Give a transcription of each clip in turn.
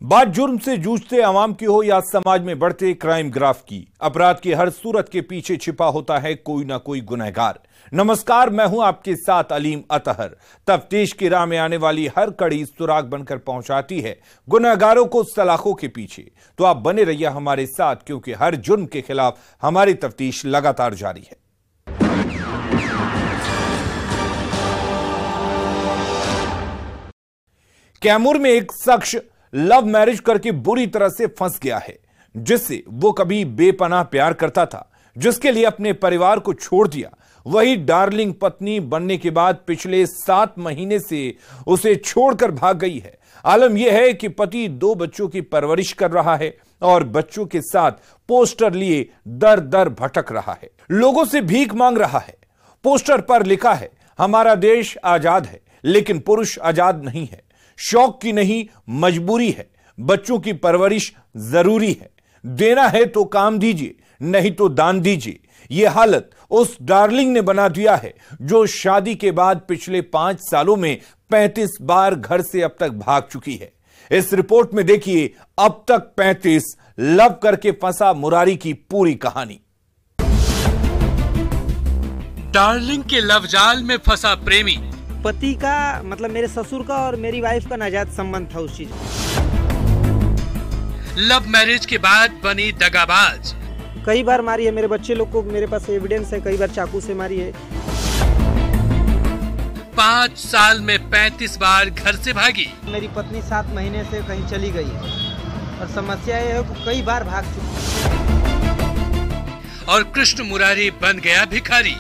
बात जुर्म से जूझते आवाम की हो या समाज में बढ़ते क्राइम ग्राफ की, अपराध की हर सूरत के पीछे छिपा होता है कोई ना कोई गुनहगार। नमस्कार, मैं हूं आपके साथ अलीम अतहर। तफ्तीश की राह में आने वाली हर कड़ी सुराग बनकर पहुंचाती है गुनहगारों को सलाखों के पीछे। तो आप बने रहिए हमारे साथ, क्योंकि हर जुर्म के खिलाफ हमारी तफ्तीश लगातार जारी है। कैमूर में एक शख्स लव मैरिज करके बुरी तरह से फंस गया है, जिससे वो कभी बेपनाह प्यार करता था, जिसके लिए अपने परिवार को छोड़ दिया। वही डार्लिंग पत्नी बनने के बाद पिछले 7 महीने से उसे छोड़कर भाग गई है। आलम यह है कि पति 2 बच्चों की परवरिश कर रहा है और बच्चों के साथ पोस्टर लिए दर दर भटक रहा है, लोगों से भीख मांग रहा है। पोस्टर पर लिखा है, हमारा देश आजाद है लेकिन पुरुष आजाद नहीं है, शौक की नहीं मजबूरी है, बच्चों की परवरिश जरूरी है, देना है तो काम दीजिए नहीं तो दान दीजिए। यह हालत उस डार्लिंग ने बना दिया है जो शादी के बाद पिछले 5 सालों में 35 बार घर से अब तक भाग चुकी है। इस रिपोर्ट में देखिए अब तक 35 लव करके फंसा मुरारी की पूरी कहानी। डार्लिंग के लव जाल में फंसा प्रेमी। पति का मतलब मेरे ससुर का और मेरी वाइफ का नाजायज संबंध था उस चीज में। लव मैरिज के बाद बनी दगाबाज। कई बार मारी है मेरे बच्चे लोग को, मेरे पास एविडेंस है, कई बार चाकू से मारी है। 5 साल में 35 बार घर से भागी। मेरी पत्नी 7 महीने से कहीं चली गई और समस्या ये है कि कई बार भाग चुकी है। और कृष्ण मुरारी बन गया भिखारी।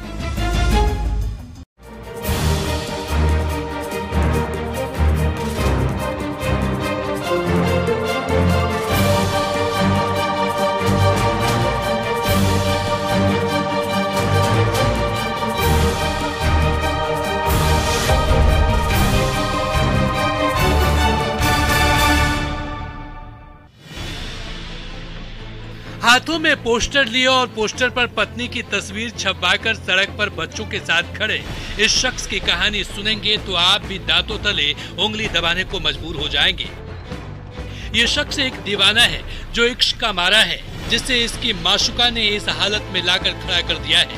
हाथों में पोस्टर लिए और पोस्टर पर पत्नी की तस्वीर छपवाकर सड़क पर बच्चों के साथ खड़े इस शख्स की कहानी सुनेंगे तो आप भी दांतों तले उंगली दबाने को मजबूर हो जाएंगे। ये शख्स एक दीवाना है जो इश्क का मारा है, जिसे इसकी माशुका ने इस हालत में लाकर खड़ा कर दिया है।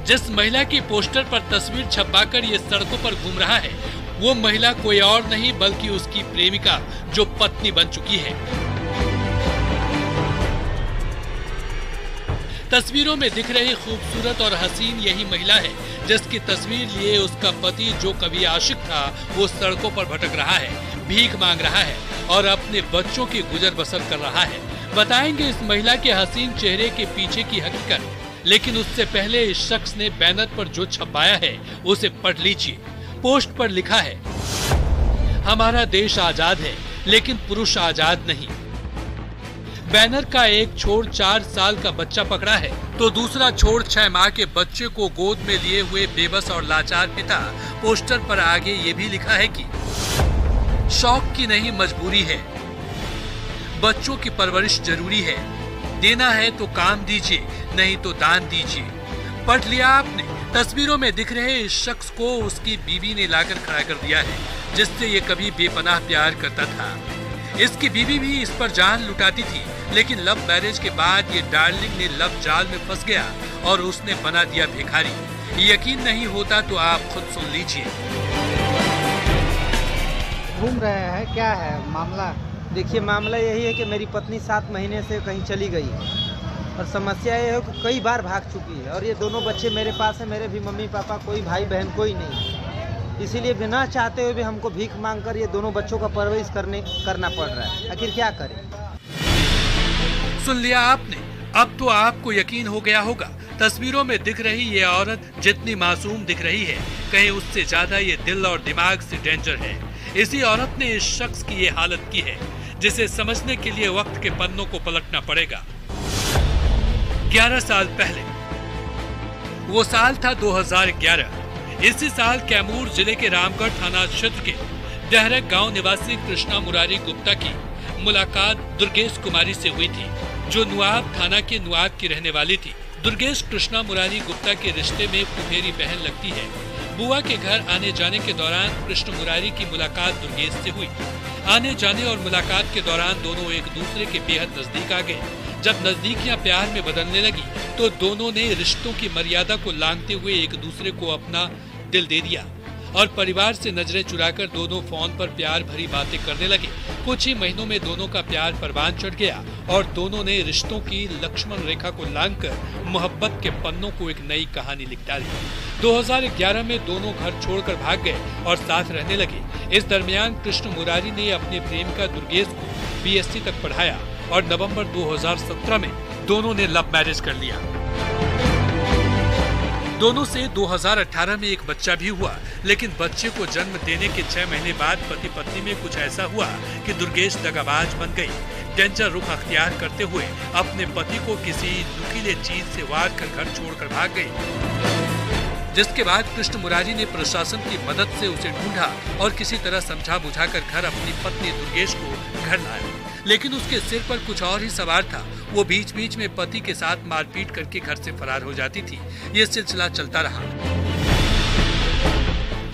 जिस महिला की पोस्टर पर तस्वीर छपवाकर ये सड़कों पर घूम रहा है, वो महिला कोई और नहीं बल्कि उसकी प्रेमिका जो पत्नी बन चुकी है। तस्वीरों में दिख रही खूबसूरत और हसीन यही महिला है जिसकी तस्वीर लिए उसका पति जो कभी आशिक था वो सड़कों पर भटक रहा है, भीख मांग रहा है और अपने बच्चों की गुजर बसर कर रहा है। बताएंगे इस महिला के हसीन चेहरे के पीछे की हकीकत, लेकिन उससे पहले इस शख्स ने बैनर पर जो छपाया है उसे पढ़ लीजिए। पोस्ट पर लिखा है, हमारा देश आजाद है लेकिन पुरुष आजाद नहीं। बैनर का एक छोर 4 साल का बच्चा पकड़ा है तो दूसरा छोर 6 माह के बच्चे को गोद में लिए हुए बेबस और लाचार पिता। पोस्टर पर आगे ये भी लिखा है कि शौक की नहीं मजबूरी है, बच्चों की परवरिश जरूरी है, देना है तो काम दीजिए नहीं तो दान दीजिए। पढ़ लिया आपने? तस्वीरों में दिख रहे इस शख्स को उसकी बीवी ने लाकर खड़ा कर दिया है, जिससे ये कभी बेपनाह प्यार करता था। इसकी बीवी भी इस पर जान लुटाती थी, लेकिन लव मैरिज के बाद ये डार्लिंग ने लव जाल में फंस गया और उसने बना दिया भिखारी। यकीन नहीं होता तो आप खुद सुन लीजिए। घूम रहे हैं, क्या है मामला? देखिए, मामला यही है कि मेरी पत्नी 7 महीने से कहीं चली गई और समस्या ये है कि कई बार भाग चुकी है और ये दोनों बच्चे मेरे पास है। मेरे भी मम्मी पापा, कोई भाई बहन कोई नहीं, इसीलिए बिना चाहते हुए भी हमको भीख मांगकर ये दोनों बच्चों का परवरिश करना पड़ रहा है। आखिर क्या करें? सुन लिया आपने? अब तो आपको यकीन हो गया होगा। तस्वीरों में दिख रही ये औरत जितनी मासूम दिख रही है, कहीं उससे ज्यादा ये दिल और दिमाग से डेंजर है। इसी औरत ने इस शख्स की ये हालत की है, जिसे समझने के लिए वक्त के पन्नों को पलटना पड़ेगा। 11 साल पहले, वो साल था 2011। इसी साल कैमूर जिले के रामगढ़ थाना क्षेत्र के डहरक गांव निवासी कृष्णा मुरारी गुप्ता की मुलाकात दुर्गेश कुमारी से हुई थी, जो नुआब थाना के नुआब की रहने वाली थी। दुर्गेश कृष्णा मुरारी गुप्ता के रिश्ते में फुफेरी बहन लगती है। बुआ के घर आने जाने के दौरान कृष्ण मुरारी की मुलाकात दुर्गेश से हुई। आने जाने और मुलाकात के दौरान दोनों एक दूसरे के बेहद नजदीक आ गए। जब नजदीकियां प्यार में बदलने लगी तो दोनों ने रिश्तों की मर्यादा को लांघते हुए एक दूसरे को अपना दिल दे दिया और परिवार से नजरें चुराकर दोनों फोन पर प्यार भरी बातें करने लगे। कुछ ही महीनों में दोनों का प्यार परवान चढ़ गया और दोनों ने रिश्तों की लक्ष्मण रेखा को लांघकर मोहब्बत के पन्नों को एक नई कहानी लिख डाली। 2011 में दोनों घर छोड़कर भाग गए और साथ रहने लगे। इस दरमियान कृष्ण मुरारी ने अपने प्रेमिका दुर्गेश को BSc तक पढ़ाया और नवंबर 2017 में दोनों ने लव मैरिज कर लिया। दोनों से 2018 में एक बच्चा भी हुआ, लेकिन बच्चे को जन्म देने के 6 महीने बाद पति पत्नी में कुछ ऐसा हुआ कि दुर्गेश दगाबाज बन गई। डेंजर रुख अख्तियार करते हुए अपने पति को किसी नुकीले चीज से वार कर घर छोड़कर भाग गई, जिसके बाद कृष्ण मुरारी ने प्रशासन की मदद से उसे ढूंढा और किसी तरह समझा बुझाकर घर अपनी पत्नी दुर्गेश को घर लाया। लेकिन उसके सिर पर कुछ और ही सवार था। वो बीच बीच में पति के साथ मारपीट करके घर से फरार हो जाती थी। ये सिलसिला चलता रहा।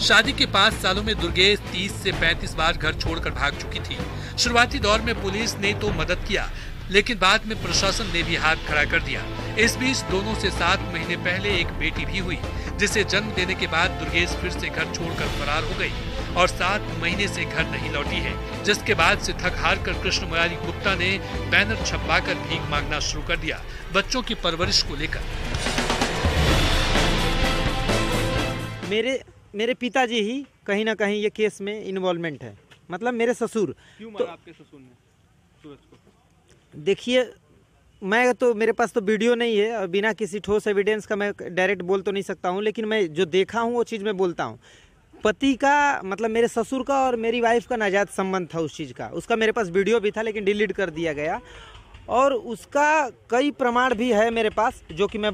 शादी के 5 सालों में दुर्गेश 30 से 35 बार घर छोड़कर भाग चुकी थी। शुरुआती दौर में पुलिस ने तो मदद किया, लेकिन बाद में प्रशासन ने भी हाथ खड़ा कर दिया। इस बीच दोनों से 7 महीने पहले एक बेटी भी हुई, जिसे जन्म देने के बाद दुर्गेश फिर से घर छोड़कर फरार हो गई और 7 महीने से घर नहीं लौटी है, जिसके बाद से थक हार कर कृष्ण मुरारी गुप्ता ने बैनर छपवाकर भीख मांगना शुरू कर दिया बच्चों की परवरिश को लेकर। मेरे पिताजी ही कहीं ना कहीं ये केस में इन्वॉल्वमेंट है, मतलब मेरे ससुर। क्यों मारा आपके ससुर ने सूरज को? देखिए, मैं तो मेरे पास तो वीडियो नहीं है और बिना किसी ठोस एविडेंस का मैं डायरेक्ट बोल तो नहीं सकता हूँ, लेकिन मैं जो देखा हूँ वो चीज़ मैं बोलता हूँ। पति का मतलब मेरे ससुर का और मेरी वाइफ का नाजायज संबंध था उस चीज़ का। उसका मेरे पास वीडियो भी था, लेकिन डिलीट कर दिया गया और उसका कई प्रमाण भी है मेरे पास, जो कि मैं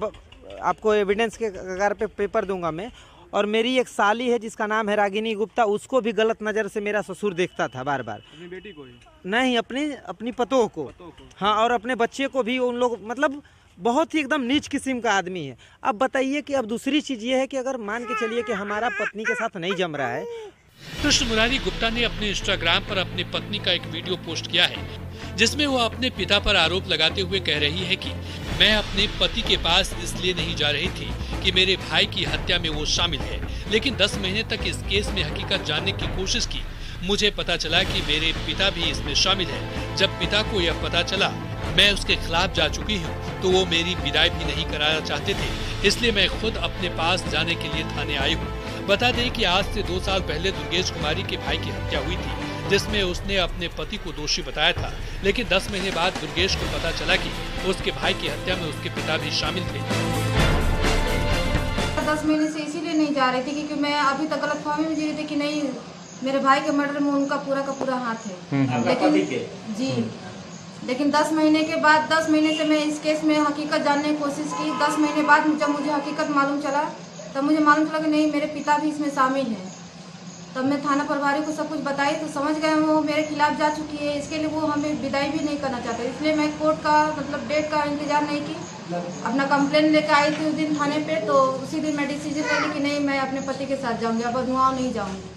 आपको एविडेंस के आधार पे पेपर दूंगा मैं। और मेरी एक साली है जिसका नाम है रागिनी गुप्ता, उसको भी गलत नज़र से मेरा ससुर देखता था बार बार। अपनी बेटी को ही? नहीं, अपनी पतोह को। हाँ, और अपने बच्चे को भी। उन लोग मतलब बहुत ही एकदम नीच किस्म का आदमी है। अब बताइए कि अब दूसरी चीज़ ये है कि अगर मान के चलिए कि हमारा पत्नी के साथ नहीं जम रहा है। कृष्ण मुरारी गुप्ता ने अपने इंस्टाग्राम पर अपनी पत्नी का एक वीडियो पोस्ट किया है, जिसमें वो अपने पिता पर आरोप लगाते हुए कह रही है कि मैं अपने पति के पास इसलिए नहीं जा रही थी कि मेरे भाई की हत्या में वो शामिल है, लेकिन 10 महीने तक इस केस में हकीकत जानने की कोशिश की। मुझे पता चला कि मेरे पिता भी इसमें शामिल है। जब पिता को यह पता चला मैं उसके खिलाफ जा चुकी हूँ, तो वो मेरी विदाई भी नहीं कराना चाहते थे, इसलिए मैं खुद अपने पास जाने के लिए थाने आई हूँ। बता दें कि आज से 2 साल पहले दुर्गेश कुमारी के भाई की हत्या हुई थी, जिसमें उसने अपने पति को दोषी बताया था, लेकिन 10 महीने बाद दुर्गेश को पता चला कि उसके भाई की हत्या में उसके पिता भी शामिल थे। 10 महीने से इसीलिए नहीं जा रही थी क्योंकि मैं अभी तक गलतफहमी में जी रही थी कि नहीं, मेरे भाई के मर्डर में उनका पूरा का पूरा हाथ है। लेकिन 10 महीने के बाद 10 महीने से मैं इस केस में हकीकत जानने की कोशिश की। 10 महीने बाद जब मुझे हकीकत मालूम चला, तब मुझे मालूम चला कि नहीं, मेरे पिता भी इसमें शामिल हैं। तब मैं थाना प्रभारी को सब कुछ बताई तो समझ गए वो मेरे खिलाफ जा चुकी है, इसके लिए वो हमें विदाई भी नहीं करना चाहते। इसलिए मैं कोर्ट का मतलब डेट का इंतजार नहीं की, अपना कंप्लेन लेकर आई थी उस दिन थाने पे। तो उसी दिन मैं डिसीजन ले ली कि नहीं, मैं अपने पति के साथ जाऊँगी, अब अगुवाओं नहीं जाऊँगी।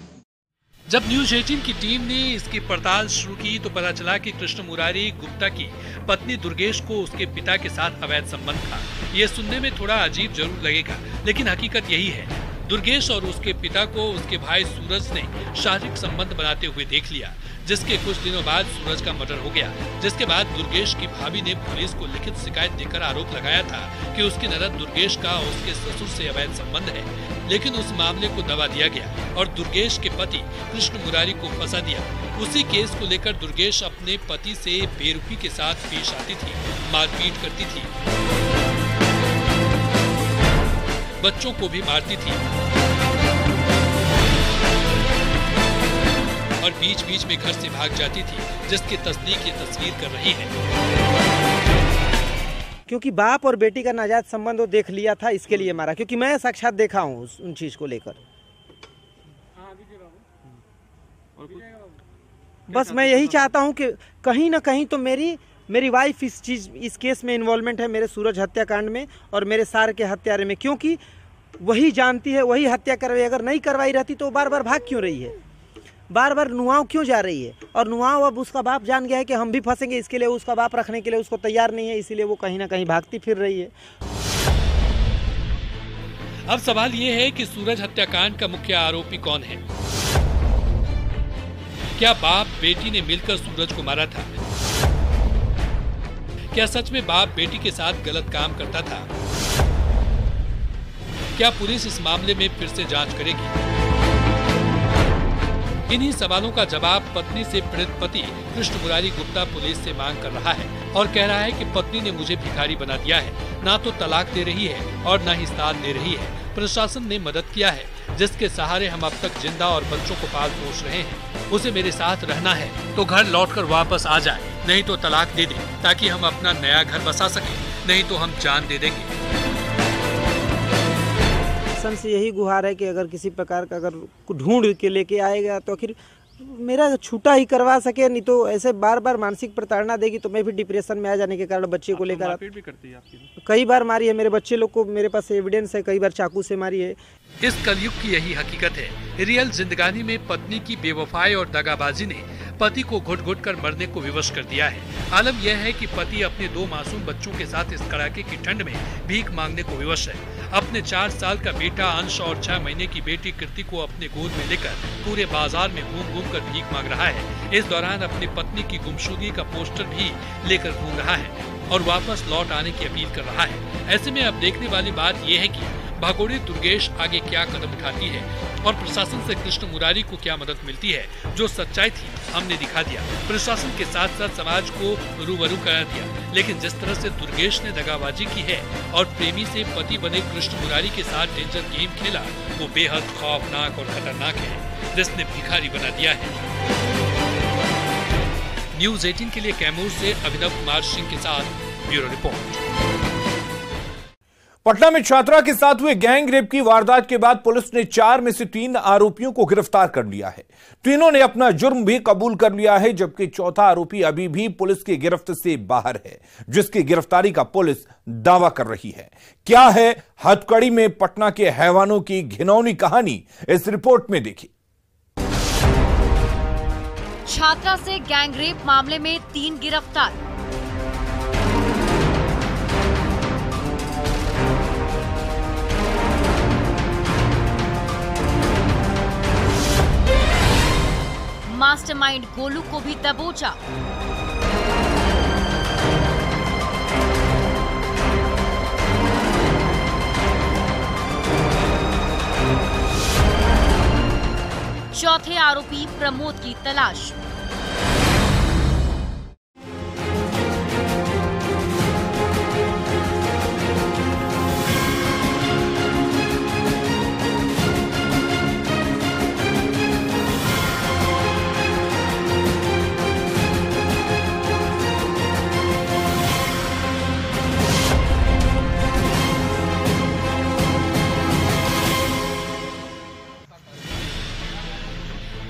जब न्यूज 18 की टीम ने इसकी पड़ताल शुरू की तो पता चला कि कृष्ण मुरारी गुप्ता की पत्नी दुर्गेश को उसके पिता के साथ अवैध संबंध था। ये सुनने में थोड़ा अजीब जरूर लगेगा, लेकिन हकीकत यही है। दुर्गेश और उसके पिता को उसके भाई सूरज ने शारीरिक संबंध बनाते हुए देख लिया, जिसके कुछ दिनों बाद सूरज का मर्डर हो गया। जिसके बाद दुर्गेश की भाभी ने पुलिस को लिखित शिकायत देकर आरोप लगाया था कि उसकी ननद दुर्गेश का उसके ससुर से अवैध संबंध है, लेकिन उस मामले को दबा दिया गया और दुर्गेश के पति कृष्ण मुरारी को फंसा दिया। उसी केस को लेकर दुर्गेश अपने पति से बेरुखी के साथ पेश आती थी, मारपीट करती थी, बच्चों को भी मारती थी और बीच बीच में घर से भाग जाती थी, जिसकी तस्दीक ये तस्वीर कर रही है। क्योंकि बाप और बेटी का नाजायज संबंध वो देख लिया था, इसके लिए मारा। क्योंकि मैं साक्षात देखा हूँ उन चीज को लेकर। बस मैं यही चाहता हूँ कि कहीं ना कहीं तो मेरी वाइफ इस केस में इन्वॉल्वमेंट है, मेरे सूरज हत्याकांड में और मेरे सार के हत्यारे में। क्योंकि वही जानती है, वही हत्या करवाई। अगर नहीं करवाई रहती तो बार बार भाग क्यों रही है? बार बार नुआव क्यों जा रही है। और नुआव अब उसका बाप जान गया है कि हम भी फंसेंगे, इसके लिए उसका बाप रखने के लिए उसको तैयार नहीं है, इसीलिए वो कहीं ना कहीं भागती फिर रही है। अब सवाल ये है कि सूरज हत्याकांड का मुख्य आरोपी कौन है? क्या बाप बेटी ने मिलकर सूरज को मारा था? क्या सच में बाप बेटी के साथ गलत काम करता था? क्या पुलिस इस मामले में फिर से जांच करेगी? इन्हीं सवालों का जवाब पत्नी से पीड़ित पति कृष्ण मुरारी गुप्ता पुलिस से मांग कर रहा है और कह रहा है कि पत्नी ने मुझे भिखारी बना दिया है, ना तो तलाक दे रही है और न ही साथ दे रही है। प्रशासन ने मदद किया है, जिसके सहारे हम अब तक जिंदा और बच्चों को पाल पोस रहे हैं। उसे मेरे साथ रहना है तो घर लौटकर वापस आ जाए, नहीं तो तलाक दे दे ताकि हम अपना नया घर बसा सके, नहीं तो हम जान दे देंगे। प्रशासन से यही गुहार है कि अगर किसी प्रकार का अगर ढूंढ के लेके आएगा तो आखिर मेरा छूटा ही करवा सके, नहीं तो ऐसे बार बार मानसिक प्रताड़ना देगी तो मैं भी डिप्रेशन में आ जाने के कारण बच्चे को लेकर मारपीट भी करती है आपकी? कई बार मारी है, मेरे बच्चे लोग को मेरे पास एविडेंस है, कई बार चाकू से मारी है। इस कलयुग की यही हकीकत है। रियल जिंदगानी में पत्नी की बेवफाई और दगाबाजी ने पति को घुट घुट कर मरने को विवश कर दिया है। आलम यह है कि पति अपने 2 मासूम बच्चों के साथ इस कड़ाके की ठंड में भीख मांगने को विवश है। अपने 4 साल का बेटा अंश और 6 महीने की बेटी कृति को अपने गोद में लेकर पूरे बाजार में घूम घूम कर भीख मांग रहा है। इस दौरान अपनी पत्नी की गुमशुदगी का पोस्टर भी लेकर घूम रहा है और वापस लौट आने की अपील कर रहा है। ऐसे में अब देखने वाली बात यह है कि भागोड़ी दुर्गेश आगे क्या कदम उठाती है और प्रशासन से कृष्ण मुरारी को क्या मदद मिलती है। जो सच्चाई थी हमने दिखा दिया, प्रशासन के साथ साथ समाज को रूबरू करा दिया। लेकिन जिस तरह से दुर्गेश ने दगाबाजी की है और प्रेमी से पति बने कृष्ण मुरारी के साथ डेंजर गेम खेला, वो बेहद खौफनाक और खतरनाक है, जिसने भिखारी बना दिया है। न्यूज़ 18 के लिए कैमूर से अभिनव कुमार सिंह के साथ ब्यूरो रिपोर्ट। पटना में छात्रा के साथ हुए गैंग रेप की वारदात के बाद पुलिस ने 4 में से 3 आरोपियों को गिरफ्तार कर लिया है। तीनों ने अपना जुर्म भी कबूल कर लिया है, जबकि चौथा आरोपी अभी भी पुलिस की गिरफ्त से बाहर है, जिसकी गिरफ्तारी का पुलिस दावा कर रही है। क्या है हथकड़ी में पटना के हैवानों की घिनौनी कहानी, इस रिपोर्ट में देखिए। छात्रा से गैंगरेप मामले में 3 गिरफ्तार। मास्टरमाइंड गोलू को भी दबोचा। चौथे आरोपी प्रमोद की तलाश।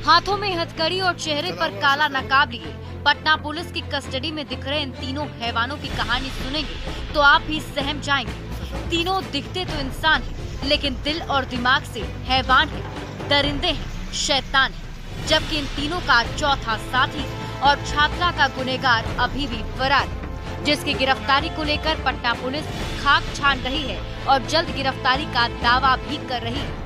हाथों में हथकड़ी और चेहरे पर काला नकाब लिए पटना पुलिस की कस्टडी में दिख रहे इन तीनों हैवानों की कहानी सुनेंगे तो आप भी सहम जाएंगे। तीनों दिखते तो इंसान हैं, लेकिन दिल और दिमाग से हैवान हैं, दरिंदे हैं, शैतान हैं। जबकि इन तीनों का चौथा साथी और छात्रा का गुनहगार अभी भी फरार है, जिसकी गिरफ्तारी को लेकर पटना पुलिस खाक छान रही है और जल्द गिरफ्तारी का दावा भी कर रही है।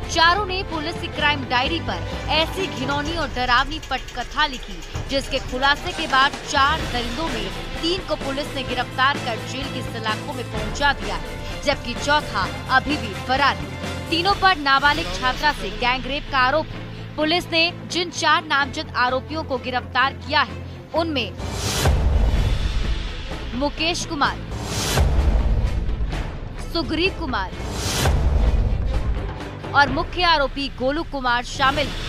चारों ने पुलिस की क्राइम डायरी पर ऐसी घिनौनी और डरावनी पटकथा लिखी, जिसके खुलासे के बाद 4 दरिंदों में 3 को पुलिस ने गिरफ्तार कर जेल की सलाखों में पहुंचा दिया है, जबकि चौथा अभी भी फरार है। तीनों पर नाबालिग छात्रा से गैंगरेप का आरोप है। पुलिस ने जिन 4 नामजद आरोपियों को गिरफ्तार किया है, उनमें मुकेश कुमार, सुग्रीव कुमार और मुख्य आरोपी गोलू कुमार शामिल हैं।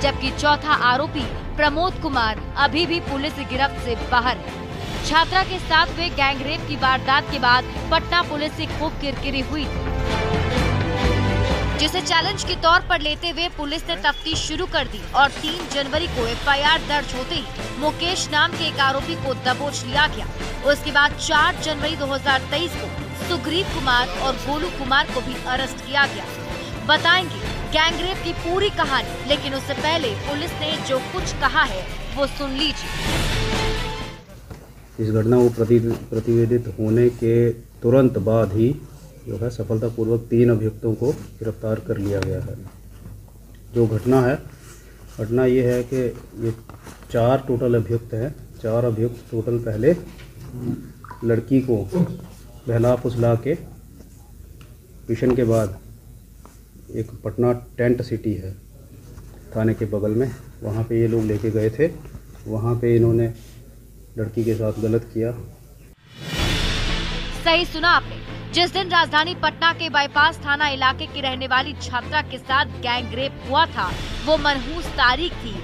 जबकि चौथा आरोपी प्रमोद कुमार अभी भी पुलिस की गिरफ्त से बाहर है। छात्रा के साथ हुए गैंगरेप की वारदात के बाद पटना पुलिस से खूब किरकिरी हुई, जिसे चैलेंज के तौर पर लेते हुए पुलिस ने तफ्तीश शुरू कर दी और 3 जनवरी को FIR दर्ज होते ही मुकेश नाम के एक आरोपी को दबोच लिया गया। उसके बाद 4 जनवरी 2023 को सुग्रीव कुमार और गोलू कुमार को भी अरेस्ट किया गया। बताएंगे गैंगरेप की पूरी कहानी। लेकिन उससे पहले पुलिस ने जो कुछ कहा है वो सुन लीजिए। इस घटना को प्रतिवेदित होने के तुरंत बाद ही जो है सफलतापूर्वक 3 अभियुक्तों को गिरफ्तार कर लिया गया है। जो घटना ये है कि ये 4 टोटल अभियुक्त हैं। 4 अभियुक्त टोटल पहले लड़की को बहला फुसला के ट्यूशन के बाद एक पटना टेंट सिटी है थाने के बगल में, वहाँ पे ये लोग लेके गए थे। वहाँ पे इन्होंने लड़की के साथ गलत किया। सही सुना आपने। जिस दिन राजधानी पटना के बाईपास थाना इलाके की रहने वाली छात्रा के साथ गैंगरेप हुआ था वो मनहूस तारीख थी।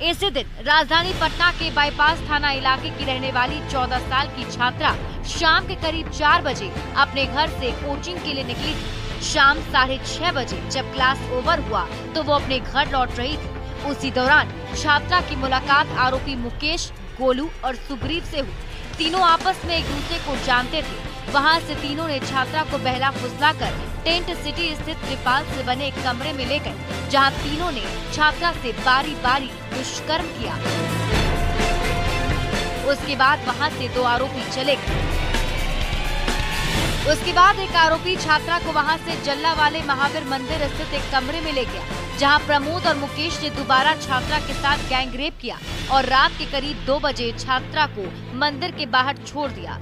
इसी दिन राजधानी पटना के बाईपास थाना इलाके की रहने वाली 14 साल की छात्रा शाम के करीब 4 बजे अपने घर से कोचिंग के लिए निकली थी। शाम 6:30 बजे जब क्लास ओवर हुआ तो वो अपने घर लौट रही थी। उसी दौरान छात्रा की मुलाकात आरोपी मुकेश, गोलू और सुग्रीव से हुई। तीनों आपस में एक दूसरे को जानते थे। वहां से तीनों ने छात्रा को बहला फुसलाकर टेंट सिटी स्थित त्रिपाल से बने एक कमरे में ले गए, जहां तीनों ने छात्रा से बारी बारी दुष्कर्म किया। उसके बाद वहां से 2 आरोपी चले गए। उसके बाद एक आरोपी छात्रा को वहां से जल्ला वाले महावीर मंदिर स्थित एक कमरे में ले गया, जहां प्रमोद और मुकेश ने दोबारा छात्रा के साथ गैंगरेप किया और रात के करीब 2 बजे छात्रा को मंदिर के बाहर छोड़ दिया।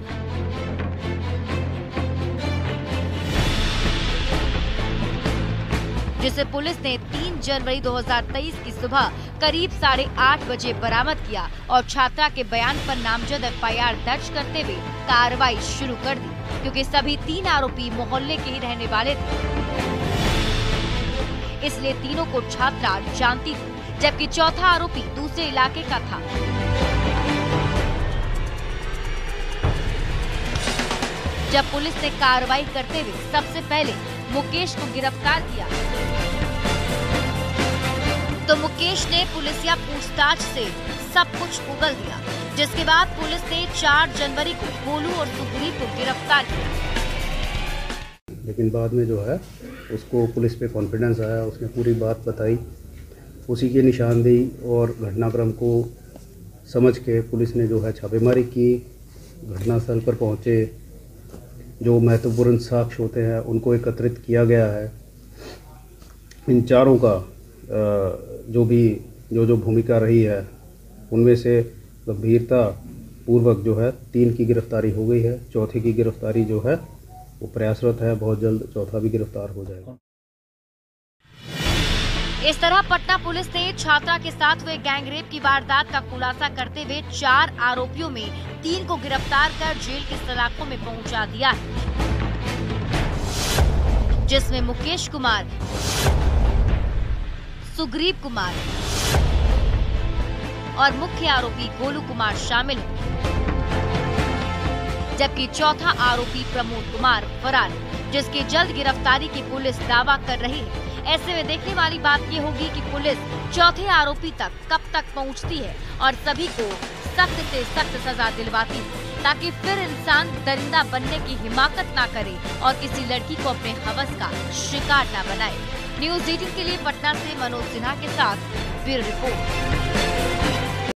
जिसे पुलिस ने 3 जनवरी 2023 की सुबह करीब 8:30 बजे बरामद किया और छात्रा के बयान पर नामजद FIR दर्ज करते हुए कार्रवाई शुरू कर दी, क्योंकि सभी 3 आरोपी मोहल्ले के ही रहने वाले थे। इसलिए तीनों को छात्रा जानती थी, जबकि चौथा आरोपी दूसरे इलाके का था। जब पुलिस ने कार्रवाई करते हुए सबसे पहले मुकेश को गिरफ्तार किया तो मुकेश ने पुलिसिया पूछताछ से सब कुछ उगल दिया, जिसके बाद पुलिस ने 4 जनवरी को गोलू और सुग्रीव को गिरफ्तार किया। लेकिन बाद में जो है उसको पुलिस पे कॉन्फिडेंस आया, उसने पूरी बात बताई। उसी की निशानदेही और घटनाक्रम को समझ के पुलिस ने जो है छापेमारी की, घटनास्थल पर पहुंचे, जो महत्वपूर्ण साक्ष्य होते हैं उनको एकत्रित किया गया है। इन चारों का जो भूमिका रही है उनमें से गंभीरता पूर्वक जो है 3 की गिरफ्तारी हो गई है। चौथे की गिरफ्तारी जो है वो प्रयासरत है, बहुत जल्द चौथा भी गिरफ्तार हो जाएगा। इस तरह पटना पुलिस ने छात्रा के साथ हुए गैंगरेप की वारदात का खुलासा करते हुए 4 आरोपियों में 3 को गिरफ्तार कर जेल के सलाखों में पहुंचा दिया है, जिसमें मुकेश कुमार, सुग्रीव कुमार और मुख्य आरोपी गोलू कुमार शामिल हैं, जबकि चौथा आरोपी प्रमोद कुमार फरार है, जिसकी जल्द गिरफ्तारी की पुलिस दावा कर रही है। ऐसे में देखने वाली बात ये होगी कि पुलिस चौथे आरोपी तक कब तक पहुंचती है और सभी को सख्त से सख्त सजा दिलवाती है, ताकि फिर इंसान दरिंदा बनने की हिमाकत ना करे और किसी लड़की को अपने हवस का शिकार न बनाए। न्यूज़ 18 के लिए पटना से मनोज सिन्हा के साथ ब्यूरो रिपोर्ट।